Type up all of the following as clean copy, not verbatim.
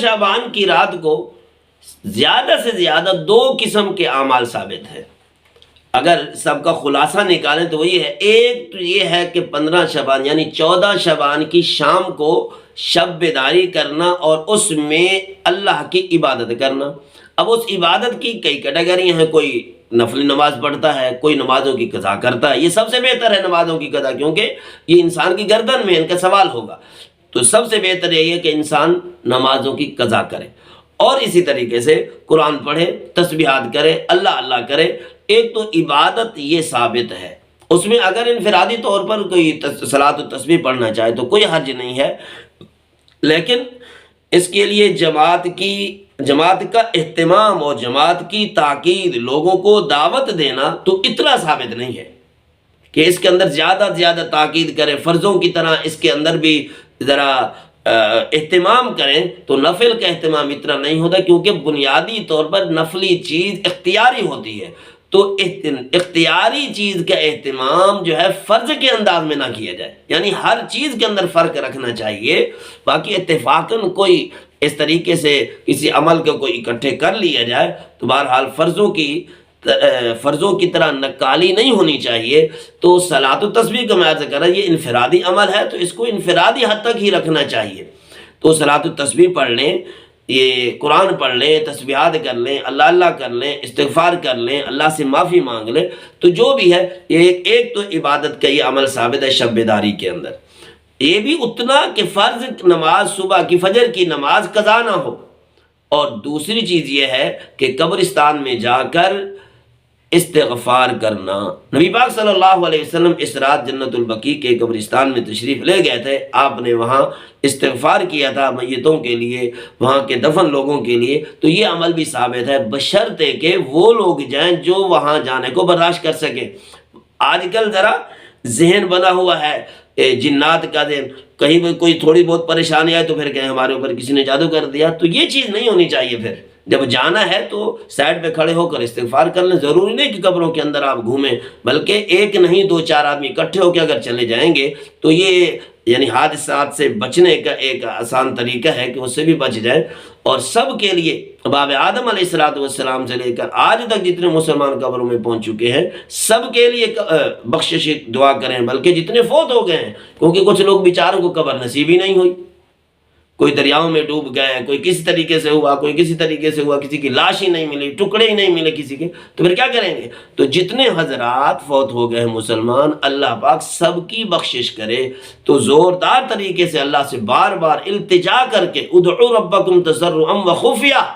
شعبان کی رات کو زیادہ سے زیادہ 2 قسم کے اعمال ثابت ہیں۔ اگر سب کا خلاصہ نکالیں تو وہ یہ ہے، ایک تو یہ ہے کہ 15 شعبان یعنی 14 شعبان کی شام کو شب بیداری کرنا اور اس میں اللہ کی عبادت کرنا۔ اب اس عبادت کی کئی کیٹیگری ہیں، کوئی نفل نماز پڑھتا ہے، کوئی نمازوں کی قضا کرتا ہے۔ یہ سب سے بہتر ہے نمازوں کی قضا، کیونکہ یہ انسان کی گردن میں ان کا سوال ہوگا، تو سب سے بہتر یہ ہے کہ انسان نمازوں کی قضا کرے، اور اسی طریقے سے قرآن پڑھے، تسبیحات کرے، اللہ اللہ کرے۔ ایک تو عبادت یہ ثابت ہے، اس میں اگر انفرادی طور پر کوئی صلاۃ و تسبیح پڑھنا چاہے تو کوئی حرج نہیں ہے، لیکن اس کے لیے جماعت کا اہتمام اور جماعت کی تاکید، لوگوں کو دعوت دینا تو اتنا ثابت نہیں ہے کہ اس کے اندر زیادہ سے زیادہ تاکید کریں، فرضوں کی طرح اس کے اندر بھی ذرا اہتمام کریں، تو نفل کا اہتمام اتنا نہیں ہوتا، کیونکہ بنیادی طور پر نفلی چیز اختیاری ہوتی ہے، تو اختیاری چیز کا اہتمام جو ہے فرض کے انداز میں نہ کیا جائے، یعنی ہر چیز کے اندر فرق رکھنا چاہیے۔ باقی اتفاقاً کوئی اس طریقے سے کسی عمل کو کوئی اکٹھے کر لیا جائے تو بہرحال فرضوں کی طرح نقالی نہیں ہونی چاہیے۔ تو صلاۃ و تسبیح کا میں عرض کر رہا، یہ انفرادی عمل ہے تو اس کو انفرادی حد تک ہی رکھنا چاہیے۔ تو صلاۃ و تسبیح پڑھ لیں، یہ قرآن پڑھ لیں، تسبیحات کر لیں، اللہ اللہ کر لیں، استغفار کر لیں، اللہ سے معافی مانگ لیں، تو جو بھی ہے یہ ایک تو عبادت کا یہ عمل ثابت ہے شب بیداری کے اندر، یہ بھی اتنا کہ فرض نماز صبح کی فجر کی نماز قضا نہ ہو، اور دوسری چیز یہ ہے کہ قبرستان میں جا کر استغفار کرنا۔ نبی پاک صلی اللہ علیہ وسلم اس رات جنت البقیع کے قبرستان میں تشریف لے گئے تھے، آپ نے وہاں استغفار کیا تھا میتوں کے لیے، وہاں کے دفن لوگوں کے لیے، تو یہ عمل بھی ثابت ہے، بشرطے کہ وہ لوگ جائیں جو وہاں جانے کو برداشت کر سکیں۔ آج کل ذرا ذہن بنا ہوا ہے جنات کا ذہن، کہیں بھی کوئی تھوڑی بہت پریشانی آئے تو پھر کہیں ہمارے اوپر کسی نے جادو کر دیا، تو یہ چیز نہیں ہونی چاہیے۔ پھر جب جانا ہے تو سائڈ پہ کھڑے ہو کر استغفار کر لیں، ضروری نہیں کہ قبروں کے اندر آپ گھومیں، بلکہ ایک نہیں 2-4 آدمی اکٹھے ہو کے اگر چلے جائیں گے تو یہ یعنی حادثات سے بچنے کا ایک آسان طریقہ ہے کہ اس سے بھی بچ جائیں۔ اور سب کے لیے باب آدم علیہ السلام سے لے کر آج تک جتنے مسلمان قبروں میں پہنچ چکے ہیں سب کے لیے بخشش دعا کریں، بلکہ جتنے فوت ہو گئے ہیں، کیونکہ کچھ لوگ بیچاروں کو قبر نصیب ہی نہیں ہوئی، کوئی دریاؤں میں ڈوب گئے، کوئی کسی طریقے سے ہوا، کوئی کسی طریقے سے ہوا، کسی کی لاش ہی نہیں ملی، ٹکڑے ہی نہیں ملے کسی کے، تو پھر کیا کریں گے؟ تو جتنے حضرات فوت ہو گئے ہیں مسلمان، اللہ پاک سب کی بخشش کرے۔ تو زوردار طریقے سے اللہ سے بار بار التجا کر کے ادعوا ربکم تضرعا وخفیہ،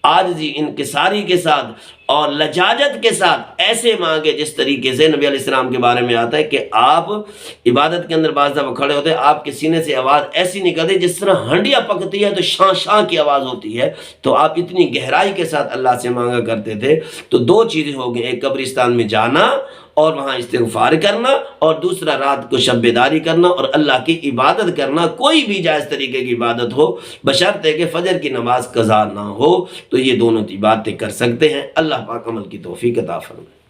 عاجزی انکساری کے ساتھ اور لجاجت کے ساتھ ایسے مانگے جس طریقے سے نبی علیہ السلام کے بارے میں آتا ہے کہ آپ عبادت کے اندر بعض دفعہ کھڑے ہوتے ہیں، آپ کے سینے سے آواز ایسی نکلتی جس طرح ہنڈیا پکتی ہے تو شاں شاں کی آواز ہوتی ہے، تو آپ اتنی گہرائی کے ساتھ اللہ سے مانگا کرتے تھے۔ تو 2 چیزیں ہو گئی، ایک قبرستان میں جانا اور وہاں استغفار کرنا، اور دوسرا رات کو شب بیداری کرنا اور اللہ کی عبادت کرنا، کوئی بھی جائز طریقے کی عبادت ہو، بشرطے کہ فجر کی نماز قضا نہ ہو، تو یہ دونوں باتیں کر سکتے ہیں۔ اللہ پاک عمل کی توفیق عطا فرمائے۔